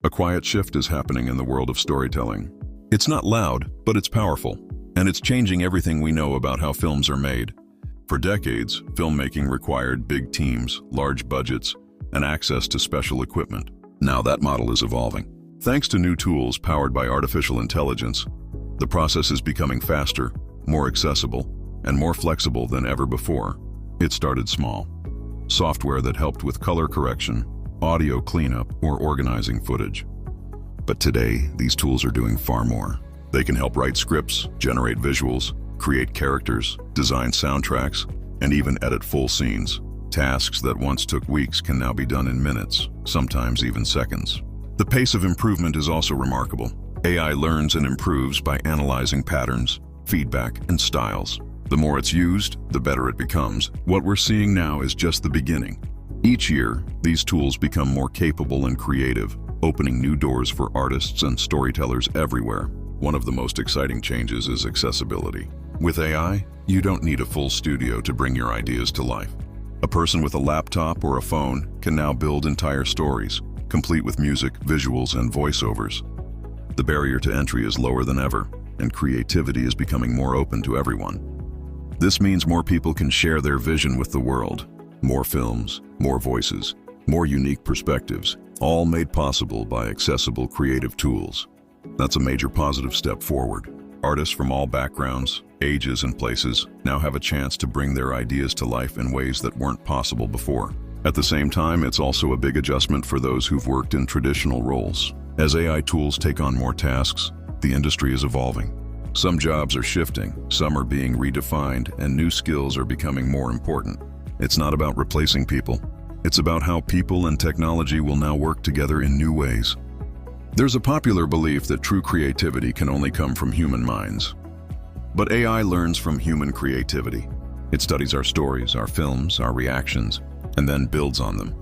A quiet shift is happening in the world of storytelling. It's not loud, but it's powerful, and it's changing everything we know about how films are made. For decades, filmmaking required big teams, large budgets, and access to special equipment. Now that model is evolving. Thanks to new tools powered by artificial intelligence, the process is becoming faster, more accessible, and more flexible than ever before. It started small. Software that helped with color correction, audio cleanup, or organizing footage. But today, these tools are doing far more. They can help write scripts, generate visuals, create characters, design soundtracks, and even edit full scenes. Tasks that once took weeks can now be done in minutes, sometimes even seconds. The pace of improvement is also remarkable. AI learns and improves by analyzing patterns, feedback, and styles. The more it's used, the better it becomes. What we're seeing now is just the beginning. Each year, these tools become more capable and creative, opening new doors for artists and storytellers everywhere. One of the most exciting changes is accessibility. With AI, you don't need a full studio to bring your ideas to life. A person with a laptop or a phone can now build entire stories, complete with music, visuals, and voiceovers. The barrier to entry is lower than ever, and creativity is becoming more open to everyone. This means more people can share their vision with the world. More films, more voices, more unique perspectives, all made possible by accessible creative tools. That's a major positive step forward. Artists from all backgrounds, ages, and places now have a chance to bring their ideas to life in ways that weren't possible before. At the same time, it's also a big adjustment for those who've worked in traditional roles. As AI tools take on more tasks, the industry is evolving. Some jobs are shifting, some are being redefined, and new skills are becoming more important. It's not about replacing people. It's about how people and technology will now work together in new ways. There's a popular belief that true creativity can only come from human minds. But AI learns from human creativity. It studies our stories, our films, our reactions, and then builds on them.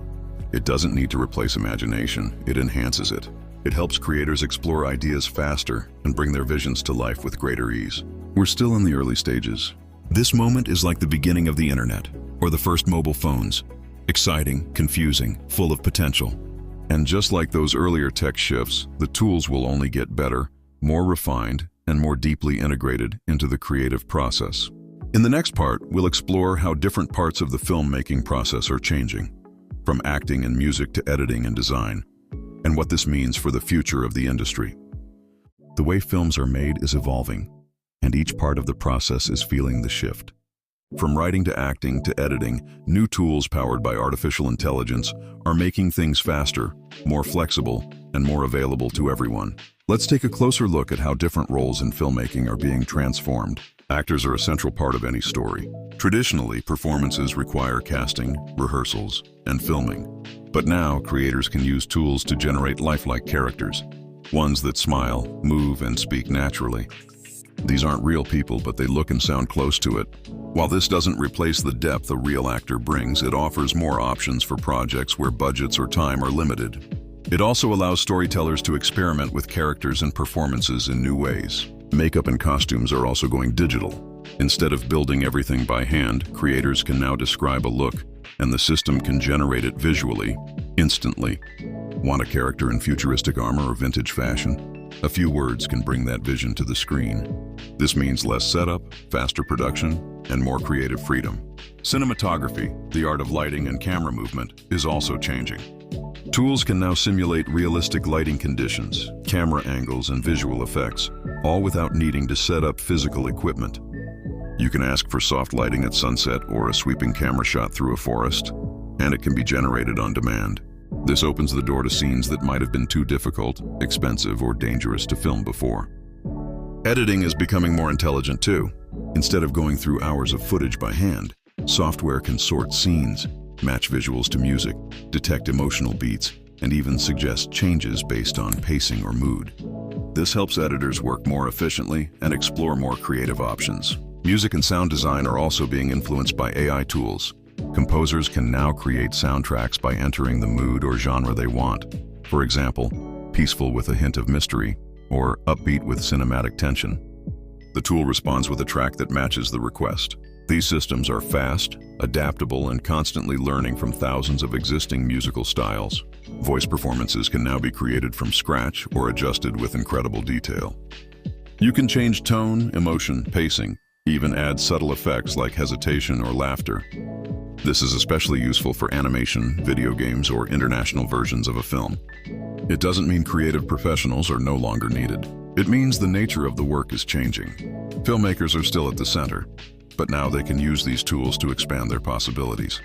It doesn't need to replace imagination, it enhances it. It helps creators explore ideas faster and bring their visions to life with greater ease. We're still in the early stages. This moment is like the beginning of the internet, or the first mobile phones. Exciting, confusing, full of potential. And just like those earlier tech shifts, the tools will only get better, more refined, and more deeply integrated into the creative process. In the next part, we'll explore how different parts of the filmmaking process are changing, from acting and music to editing and design, and what this means for the future of the industry. The way films are made is evolving, and each part of the process is feeling the shift. From writing to acting to editing, new tools powered by artificial intelligence are making things faster, more flexible, and more available to everyone. Let's take a closer look at how different roles in filmmaking are being transformed. Actors are a central part of any story. Traditionally, performances require casting, rehearsals, and filming. But now, creators can use tools to generate lifelike characters, ones that smile, move, and speak naturally. These aren't real people, but they look and sound close to it. While this doesn't replace the depth a real actor brings, it offers more options for projects where budgets or time are limited. It also allows storytellers to experiment with characters and performances in new ways. Makeup and costumes are also going digital. Instead of building everything by hand, creators can now describe a look, and the system can generate it visually, instantly. Want a character in futuristic armor or vintage fashion? A few words can bring that vision to the screen. This means less setup, faster production, and more creative freedom. Cinematography, the art of lighting and camera movement, is also changing. Tools can now simulate realistic lighting conditions, camera angles, and visual effects, all without needing to set up physical equipment. You can ask for soft lighting at sunset or a sweeping camera shot through a forest, and it can be generated on demand. This opens the door to scenes that might have been too difficult, expensive, or dangerous to film before. Editing is becoming more intelligent too. Instead of going through hours of footage by hand, software can sort scenes, match visuals to music, detect emotional beats, and even suggest changes based on pacing or mood. This helps editors work more efficiently and explore more creative options. Music and sound design are also being influenced by AI tools. Composers can now create soundtracks by entering the mood or genre they want. For example, peaceful with a hint of mystery, or upbeat with cinematic tension. The tool responds with a track that matches the request. These systems are fast, adaptable, and constantly learning from thousands of existing musical styles. Voice performances can now be created from scratch or adjusted with incredible detail. You can change tone, emotion, pacing, even add subtle effects like hesitation or laughter. This is especially useful for animation, video games, or international versions of a film. It doesn't mean creative professionals are no longer needed. It means the nature of the work is changing. Filmmakers are still at the center, but now they can use these tools to expand their possibilities.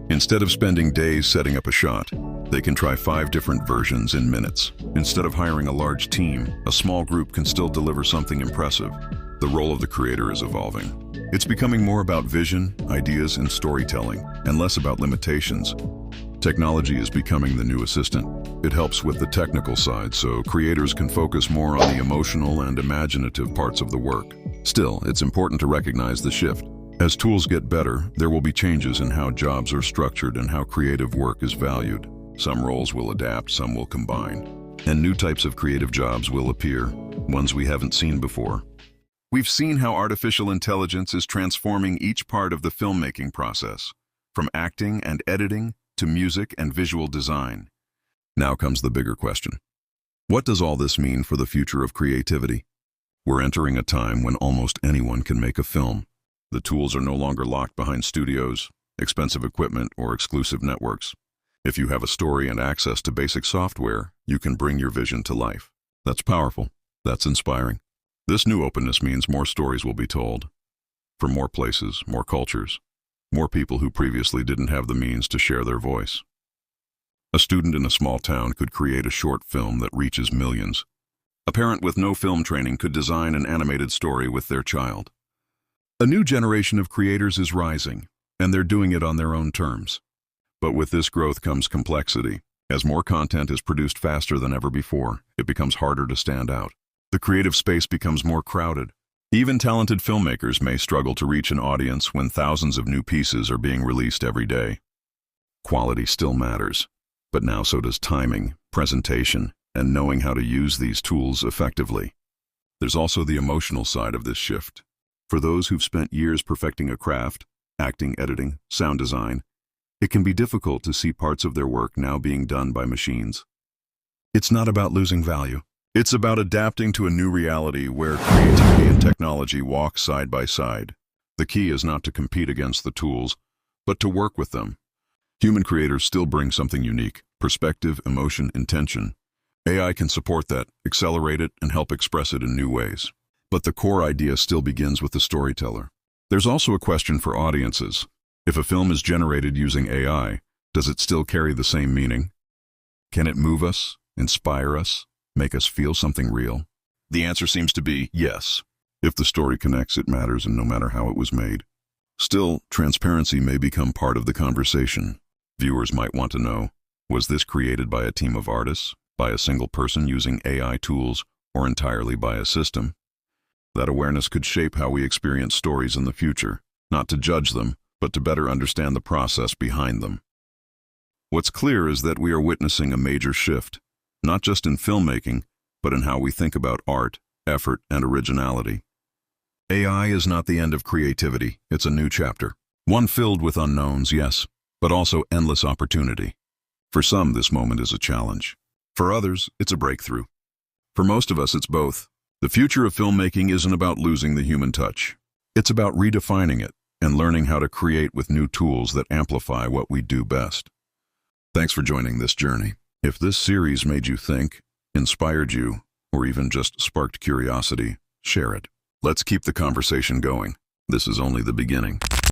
Instead of spending days setting up a shot, they can try 5 different versions in minutes. Instead of hiring a large team, a small group can still deliver something impressive. The role of the creator is evolving. It's becoming more about vision, ideas, and storytelling, and less about limitations. Technology is becoming the new assistant. It helps with the technical side, so creators can focus more on the emotional and imaginative parts of the work. Still, it's important to recognize the shift. As tools get better, there will be changes in how jobs are structured and how creative work is valued. Some roles will adapt, some will combine. And new types of creative jobs will appear, ones we haven't seen before. We've seen how artificial intelligence is transforming each part of the filmmaking process, from acting and editing to music and visual design. Now comes the bigger question. What does all this mean for the future of creativity? We're entering a time when almost anyone can make a film. The tools are no longer locked behind studios, expensive equipment, or exclusive networks. If you have a story and access to basic software, you can bring your vision to life. That's powerful. That's inspiring. This new openness means more stories will be told. From more places, more cultures, more people who previously didn't have the means to share their voice. A student in a small town could create a short film that reaches millions. A parent with no film training could design an animated story with their child. A new generation of creators is rising, and they're doing it on their own terms. But with this growth comes complexity. As more content is produced faster than ever before, it becomes harder to stand out. The creative space becomes more crowded. Even talented filmmakers may struggle to reach an audience when thousands of new pieces are being released every day. Quality still matters, but now so does timing, presentation, and knowing how to use these tools effectively. There's also the emotional side of this shift. For those who've spent years perfecting a craft, acting, editing, sound design, it can be difficult to see parts of their work now being done by machines. It's not about losing value. It's about adapting to a new reality where creativity and technology walk side by side. The key is not to compete against the tools, but to work with them. Human creators still bring something unique: perspective, emotion, intention. AI can support that, accelerate it, and help express it in new ways. But the core idea still begins with the storyteller. There's also a question for audiences. If a film is generated using AI, does it still carry the same meaning? Can it move us, inspire us, make us feel something real? The answer seems to be yes. If the story connects, it matters, and no matter how it was made. Still, transparency may become part of the conversation. Viewers might want to know, was this created by a team of artists, by a single person using AI tools, or entirely by a system? That awareness could shape how we experience stories in the future, not to judge them, but to better understand the process behind them. What's clear is that we are witnessing a major shift, not just in filmmaking, but in how we think about art, effort, and originality. AI is not the end of creativity, it's a new chapter. One filled with unknowns, yes, but also endless opportunity. For some, this moment is a challenge. For others, it's a breakthrough. For most of us, it's both. The future of filmmaking isn't about losing the human touch. It's about redefining it and learning how to create with new tools that amplify what we do best. Thanks for joining this journey. If this series made you think, inspired you, or even just sparked curiosity, share it. Let's keep the conversation going. This is only the beginning.